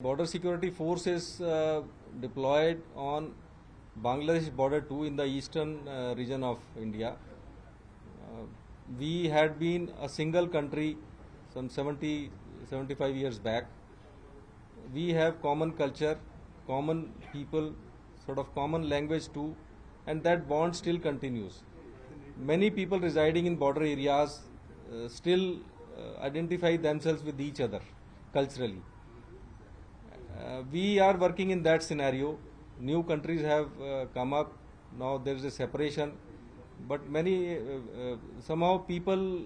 Border security force is deployed on Bangladesh border too in the eastern region of India. We had been a single country some 75 years back. We have common culture, common people, sort of common language too, and that bond still continues. Many people residing in border areas still identify themselves with each other culturally. We are working in that scenario. New countries have come up. Now there is a separation, but somehow people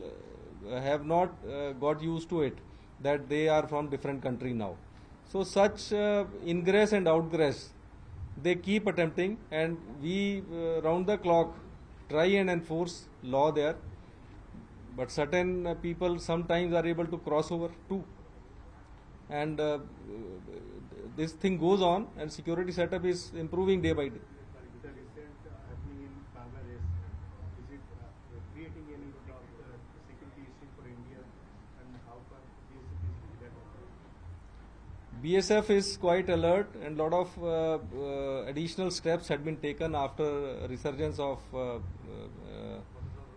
have not got used to it that they are from different country now. So such ingress and outgress they keep attempting, and we round the clock try and enforce law there. But certain people sometimes are able to cross over too. And this thing goes on, and security setup is improving day by day. The recent happening in Bangladesh, is it creating any security issue for India, and how far BSF is quite alert, and lot of additional steps had been taken after resurgence of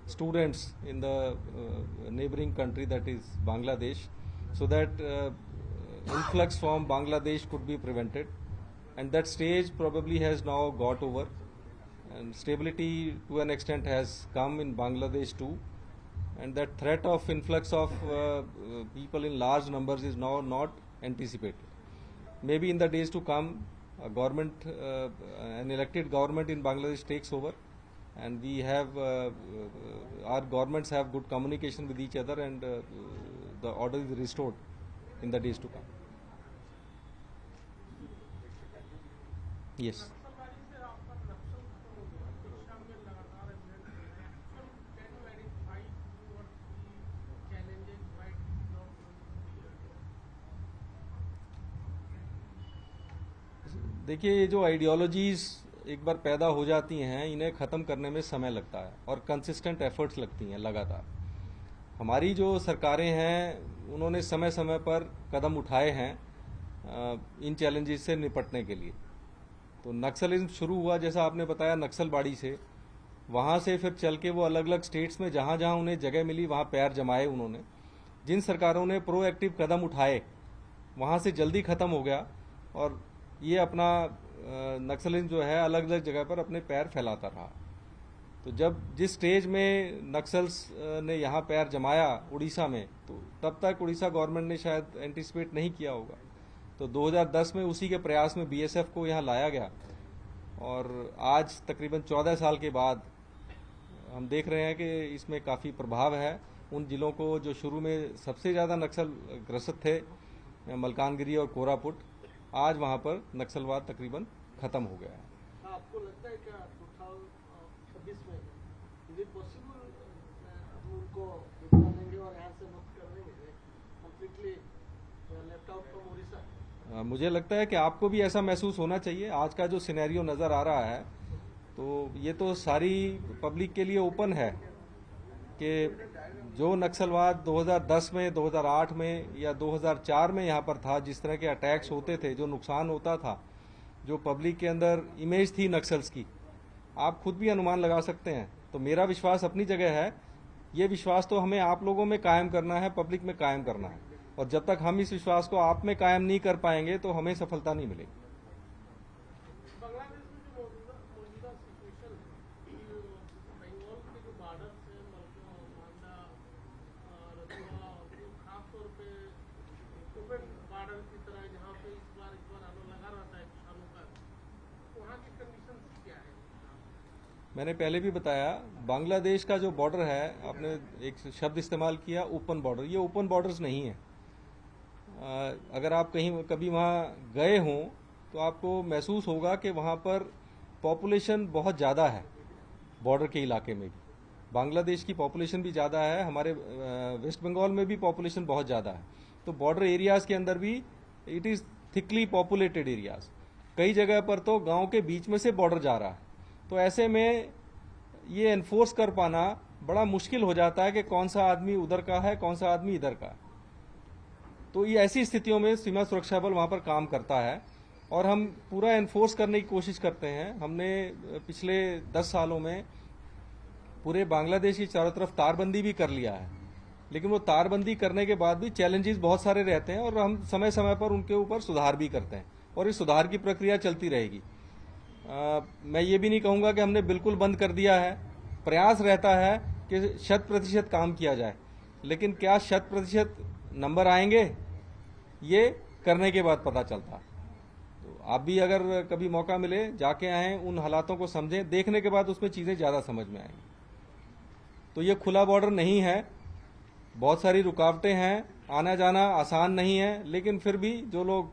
students in the neighboring country, that is Bangladesh, so that influx from Bangladesh could be prevented, and that stage probably has now got over, and stability to an extent has come in Bangladesh too, and that threat of influx of people in large numbers is now not anticipated. Maybe in the days to come, an elected government in Bangladesh takes over, and we have our governments have good communication with each other, and the order is restored in the days to come. Yes. देखिए, ये जो ideologies एक बार पैदा हो जाती हैं, इन्हें ख़त्म करने में समय लगता है और कंसिस्टेंट एफर्ट्स लगती हैं लगातार. हमारी जो सरकारें हैं उन्होंने समय समय पर कदम उठाए हैं इन चैलेंजेस से निपटने के लिए. तो नक्सलिज्म शुरू हुआ, जैसा आपने बताया, नक्सलबाड़ी से. वहाँ से फिर चल के वो अलग अलग स्टेट्स में जहाँ जहाँ उन्हें जगह मिली वहाँ पैर जमाए उन्होंने. जिन सरकारों ने प्रोएक्टिव कदम उठाए वहाँ से जल्दी ख़त्म हो गया, और ये अपना नक्सलिज्म जो है अलग अलग जगह पर अपने पैर फैलाता रहा. तो जब जिस स्टेज में नक्सल्स ने यहाँ पैर जमाया उड़ीसा में, तो तब तक उड़ीसा गवर्नमेंट ने शायद एंटिसिपेट नहीं किया होगा. तो 2010 में उसी के प्रयास में बीएसएफ को यहाँ लाया गया, और आज तकरीबन 14 साल के बाद हम देख रहे हैं कि इसमें काफ़ी प्रभाव है. उन जिलों को जो शुरू में सबसे ज़्यादा नक्सल ग्रसित थे, मलकानगिरी और कोरापुट, आज वहाँ पर नक्सलवाद तकरीबन खत्म हो गया है. आपको लगता है क्या 2026 में इज इट पॉसिबल हम उनको जितना लेंगे और यहाँ से मुक्त कर देंगे completely left out from Orissa? मुझे लगता है कि आपको भी ऐसा महसूस होना चाहिए. आज का जो सिनेरियो नज़र आ रहा है, तो ये तो सारी पब्लिक के लिए ओपन है कि जो नक्सलवाद 2010 में, 2008 में या 2004 में यहाँ पर था, जिस तरह के अटैक्स होते थे, जो नुकसान होता था, जो पब्लिक के अंदर इमेज थी नक्सल्स की, आप खुद भी अनुमान लगा सकते हैं. तो मेरा विश्वास अपनी जगह है. ये विश्वास तो हमें आप लोगों में कायम करना है, पब्लिक में कायम करना है, और जब तक हम इस विश्वास को आप में कायम नहीं कर पाएंगे तो हमें सफलता नहीं मिलेगी. मैंने पहले भी बताया, बांग्लादेश का जो बॉर्डर है, आपने एक शब्द इस्तेमाल किया ओपन बॉर्डर. ये ओपन बॉर्डर्स नहीं है. अगर आप कभी वहाँ गए हों तो आपको महसूस होगा कि वहाँ पर पॉपुलेशन बहुत ज़्यादा है. बॉर्डर के इलाके में भी बांग्लादेश की पॉपुलेशन भी ज़्यादा है, हमारे वेस्ट बंगाल में भी पॉपुलेशन बहुत ज़्यादा है. तो बॉर्डर एरियाज़ के अंदर भी it is thickly populated areas. कई जगह पर तो गाँव के बीच में से बॉर्डर जा रहा है. तो ऐसे में ये एनफोर्स कर पाना बड़ा मुश्किल हो जाता है कि कौन सा आदमी उधर का है, कौन सा आदमी इधर का है. तो ये ऐसी स्थितियों में सीमा सुरक्षा बल वहां पर काम करता है और हम पूरा एनफोर्स करने की कोशिश करते हैं। हमने पिछले 10 सालों में पूरे बांग्लादेश की चारों तरफ तारबंदी भी कर लिया है, लेकिन वो तारबंदी करने के बाद भी चैलेंजेस बहुत सारे रहते हैं और हम समय समय पर उनके ऊपर सुधार भी करते हैं और इस सुधार की प्रक्रिया चलती रहेगी। मैं ये भी नहीं कहूंगा कि हमने बिल्कुल बंद कर दिया है। प्रयास रहता है कि 100% काम किया जाए, लेकिन क्या 100% नंबर आएंगे ये करने के बाद पता चलता। तो आप भी अगर कभी मौका मिले जाके आएं, उन हालातों को समझें, देखने के बाद उसमें चीजें ज्यादा समझ में आएंगी। तो ये खुला बॉर्डर नहीं है, बहुत सारी रुकावटें हैं, आना जाना आसान नहीं है, लेकिन फिर भी जो लोग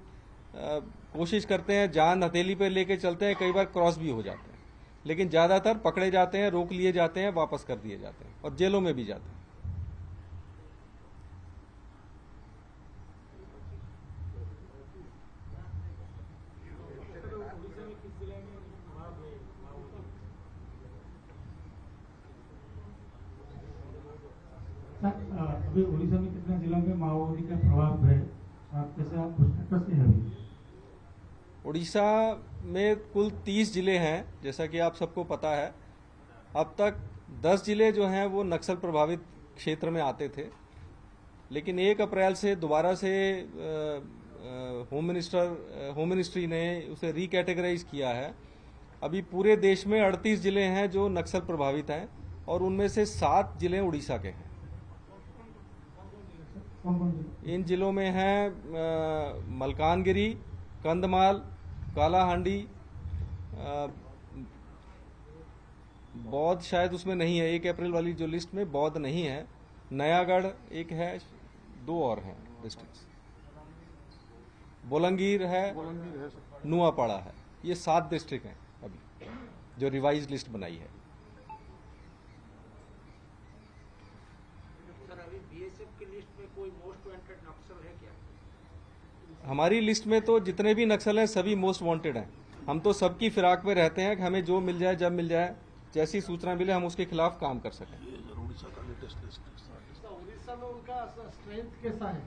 कोशिश करते हैं, जान हथेली पे लेके चलते हैं, कई बार क्रॉस भी हो जाते हैं, लेकिन ज्यादातर पकड़े जाते हैं, रोक लिए जाते हैं, वापस कर दिए जाते हैं और जेलों में भी जाते हैं। अभी उड़ीसा में कितने जिलों में माओवादी का प्रभाव है, आप कैसे आप स्टेटस है अभी? उड़ीसा में कुल 30 जिले हैं, जैसा कि आप सबको पता है। अब तक 10 जिले जो हैं वो नक्सल प्रभावित क्षेत्र में आते थे, लेकिन 1 अप्रैल से दोबारा से होम मिनिस्ट्री ने उसे रिकैटेगराइज किया है। अभी पूरे देश में 38 जिले हैं जो नक्सल प्रभावित हैं और उनमें से 7 जिले उड़ीसा के हैं। इन जिलों में हैं मलकानगिरी, कंधमाल, कालाहांडी, बौद्ध शायद उसमें नहीं है, 1 अप्रैल वाली जो लिस्ट में बौद्ध नहीं है, नयागढ़ एक है, 2 और हैं डिस्ट्रिक्ट, बोलंगीर है, नुआपाड़ा है। ये 7 डिस्ट्रिक्ट हैं अभी जो रिवाइज लिस्ट बनाई है। बीएसएफ की लिस्ट में कोई मोस्ट वांटेड नक्सल है क्या? हमारी लिस्ट में तो जितने भी नक्सल हैं सभी मोस्ट वांटेड हैं। हम तो सबकी फिराक में रहते हैं कि हमें जो मिल जाए, जब मिल जाए, जैसी सूचना मिले हम उसके खिलाफ काम कर सकें। उड़ीसा का लेटेस्ट लिस्ट, उड़ीसा में उनका स्ट्रेंथ कैसा है?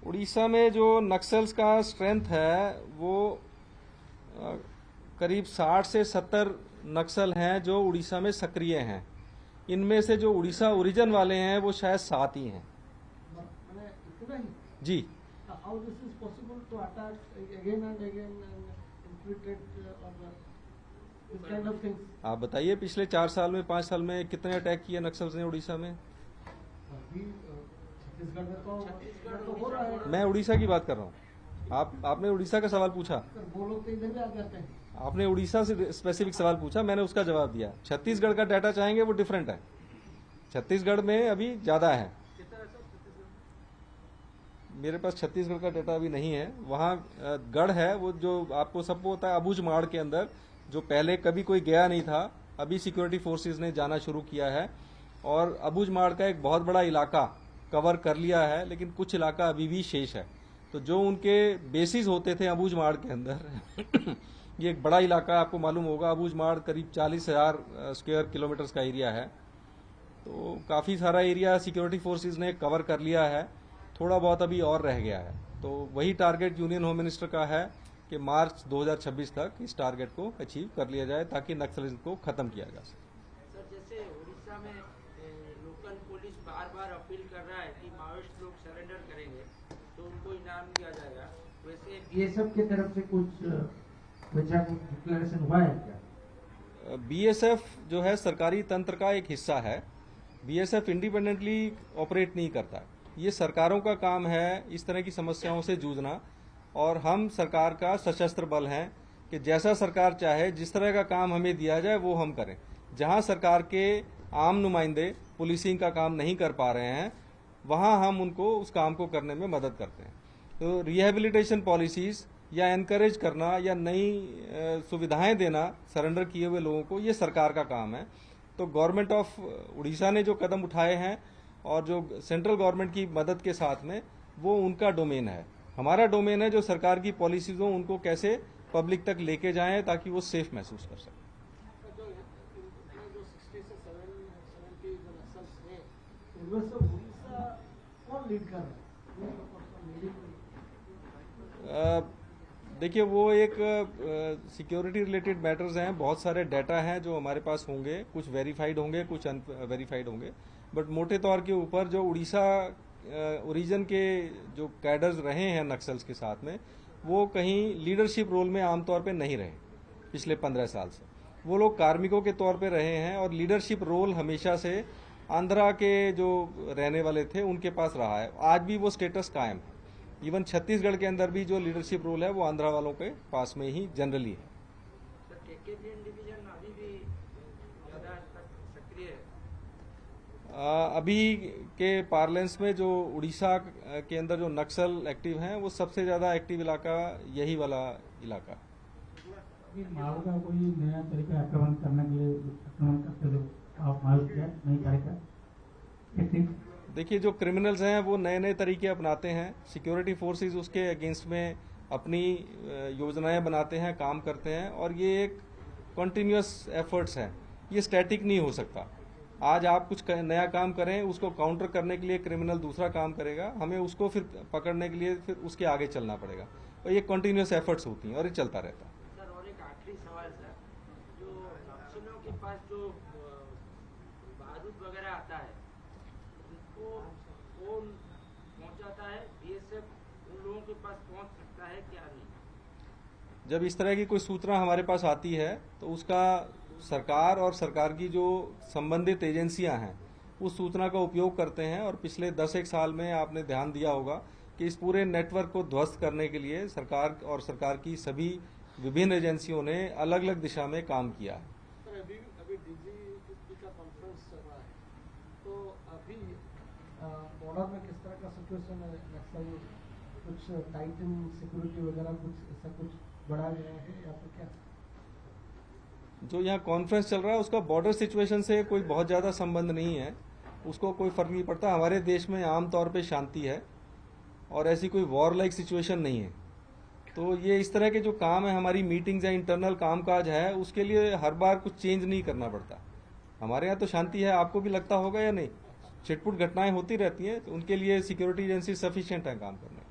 उड़ीसा में जो नक्सल्स का स्ट्रेंथ है वो करीब 60 से 70 नक्सल हैं जो उड़ीसा में सक्रिय हैं। इनमें से जो उड़ीसा ओरिजिन वाले हैं वो शायद 7 ही हैं। इतना ही? जी। How this is possible to attack again and infiltrate this kind of things? आप बताइए पिछले 4 साल में, 5 साल में कितने अटैक किए नक्सल्स ने उड़ीसा में? छत्तीसगढ़ में तो हो रहा है। मैं उड़ीसा की बात कर रहा हूँ। आपने उड़ीसा का सवाल पूछा, वो लोग तो इधर भी आ जाते हैं। आपने उड़ीसा से स्पेसिफिक सवाल पूछा, मैंने उसका जवाब दिया। छत्तीसगढ़ का डाटा चाहेंगे वो डिफरेंट है। छत्तीसगढ़ में अभी ज्यादा है। मेरे पास छत्तीसगढ़ का डाटा अभी नहीं है। वहाँ गढ़ है वो जो आपको सबको पता है, अबूझमाड़ के अंदर, जो पहले कभी कोई गया नहीं था, अभी सिक्योरिटी फोर्सेज ने जाना शुरू किया है और अबूझमाड़ का एक बहुत बड़ा इलाका कवर कर लिया है, लेकिन कुछ इलाका अभी भी शेष है। तो जो उनके बेसिस होते थे अबूझमाड़ के अंदर ये एक बड़ा इलाका है, आपको मालूम होगा। अबूझमाड़ करीब 40,000 स्क्वायर किलोमीटर का एरिया है, तो काफी सारा एरिया सिक्योरिटी फोर्सेज ने कवर कर लिया है। थोड़ा बहुत अभी और रह गया है। तो वही टारगेट यूनियन होम मिनिस्टर का है कि मार्च 2026 तक इस टारगेट को अचीव कर लिया जाए ताकि नक्सलिज्म को खत्म किया जा सके। सर, जैसे उड़ीसा में लोकल पुलिस बार बार अपील कर रहा है कि माओइस्ट लोग सरेंडर करेंगे तो उनको इनाम दिया जाएगा, वैसे बीएसएफ की तरफ से कुछ डिक्लेरेशन हुआ है क्या? बीएसएफ जो है सरकारी तंत्र का एक हिस्सा है। बीएसएफ इंडिपेंडेंटली ऑपरेट नहीं करता। ये सरकारों का काम है इस तरह की समस्याओं से जूझना, और हम सरकार का सशस्त्र बल हैं कि जैसा सरकार चाहे, जिस तरह का काम हमें दिया जाए वो हम करें। जहां सरकार के आम नुमाइंदे पुलिसिंग का काम नहीं कर पा रहे हैं, वहां हम उनको उस काम को करने में मदद करते हैं। तो रिहेबिलिटेशन पॉलिसीज या एनकरेज करना या नई सुविधाएं देना सरेंडर किए हुए लोगों को, ये सरकार का काम है। तो गवर्नमेंट ऑफ उड़ीसा ने जो कदम उठाए हैं और जो सेंट्रल गवर्नमेंट की मदद के साथ में, वो उनका डोमेन है। हमारा डोमेन है जो सरकार की पॉलिसीज हो उनको कैसे पब्लिक तक लेके जाएं ताकि वो सेफ महसूस कर सकें। जो 60 से 70 जो नक्सल्स हैं, उनमें से उड़ीसा कौन कौन लीड कर रहा है? देखिए, वो एक सिक्योरिटी रिलेटेड मैटर्स हैं, बहुत सारे डाटा हैं जो हमारे पास होंगे, कुछ वेरीफाइड होंगे, कुछ अनवेरीफाइड होंगे, बट मोटे तौर के ऊपर जो उड़ीसा ओरिजिन के जो कैडर्स रहे हैं नक्सल्स के साथ में, वो कहीं लीडरशिप रोल में आमतौर पे नहीं रहे पिछले 15 साल से। वो लोग कार्मिकों के तौर पे रहे हैं और लीडरशिप रोल हमेशा से आंध्रा के जो रहने वाले थे उनके पास रहा है। आज भी वो स्टेटस कायम है। इवन छत्तीसगढ़ के अंदर भी जो लीडरशिप रोल है वो आंध्रा वालों के पास में ही जनरली है। सर, केकेपीएन डिवीजन अभी भी ज़्यादा सक्रिय है। अभी के पार्लेंस में जो उड़ीसा के अंदर जो नक्सल एक्टिव हैं वो सबसे ज्यादा एक्टिव इलाका यही वाला इलाका है। माओ का कोई नया तरीका आक्रमण करने के लिए आक्रमण करते हुए आप मालूम किया नहीं करेगा? देखिए, जो क्रिमिनल्स हैं वो नए नए तरीके अपनाते हैं। सिक्योरिटी फोर्सेस उसके अगेंस्ट में अपनी योजनाएं बनाते हैं, काम करते हैं, और ये एक कंटिन्यूअस एफर्ट्स है, ये स्टैटिक नहीं हो सकता। आज आप कुछ नया काम करें, उसको काउंटर करने के लिए क्रिमिनल दूसरा काम करेगा, हमें उसको फिर पकड़ने के लिए फिर उसके आगे चलना पड़ेगा, और ये कंटिन्यूअस एफर्ट्स होती हैं और ये चलता रहता है। सर, और एक आखिरी सवाल सर, जो नक्सलियों के पास जो बारूद वगैरह आता है उनको कौन पहुंचाता है? बीएसएफ उन लोगों के पास पहुंच सकता है क्या नहीं? जब इस तरह की कोई सूचना हमारे पास आती है तो उसका सरकार और सरकार की जो संबंधित एजेंसियां हैं उस सूचना का उपयोग करते हैं, और पिछले 10-1 साल में आपने ध्यान दिया होगा कि इस पूरे नेटवर्क को ध्वस्त करने के लिए सरकार और सरकार की सभी विभिन्न एजेंसियों ने अलग अलग दिशा में काम किया है। सर, अभी डीजीपी का कॉन्फ्रेंस चल रहा है, तो अभी बॉर्डर में किस तरह का सिचुएशन है? नक्सल कुछ टाइटन सिक्योरिटी वगैरह कुछ ऐसा कुछ बढ़ा गया है या फिर क्या? जो यहाँ कॉन्फ्रेंस चल रहा है उसका बॉर्डर सिचुएशन से कोई बहुत ज्यादा संबंध नहीं है, उसको कोई फर्क नहीं पड़ता। हमारे देश में आमतौर पे शांति है और ऐसी कोई वॉर लाइक सिचुएशन नहीं है। तो ये इस तरह के जो काम है, हमारी मीटिंग्स या इंटरनल कामकाज है, उसके लिए हर बार कुछ चेंज नहीं करना पड़ता। हमारे यहाँ तो शांति है, आपको भी लगता होगा या नहीं? छिटपुट घटनाएं होती रहती हैं, तो उनके लिए सिक्योरिटी एजेंसी सफिशिएंट है काम करने।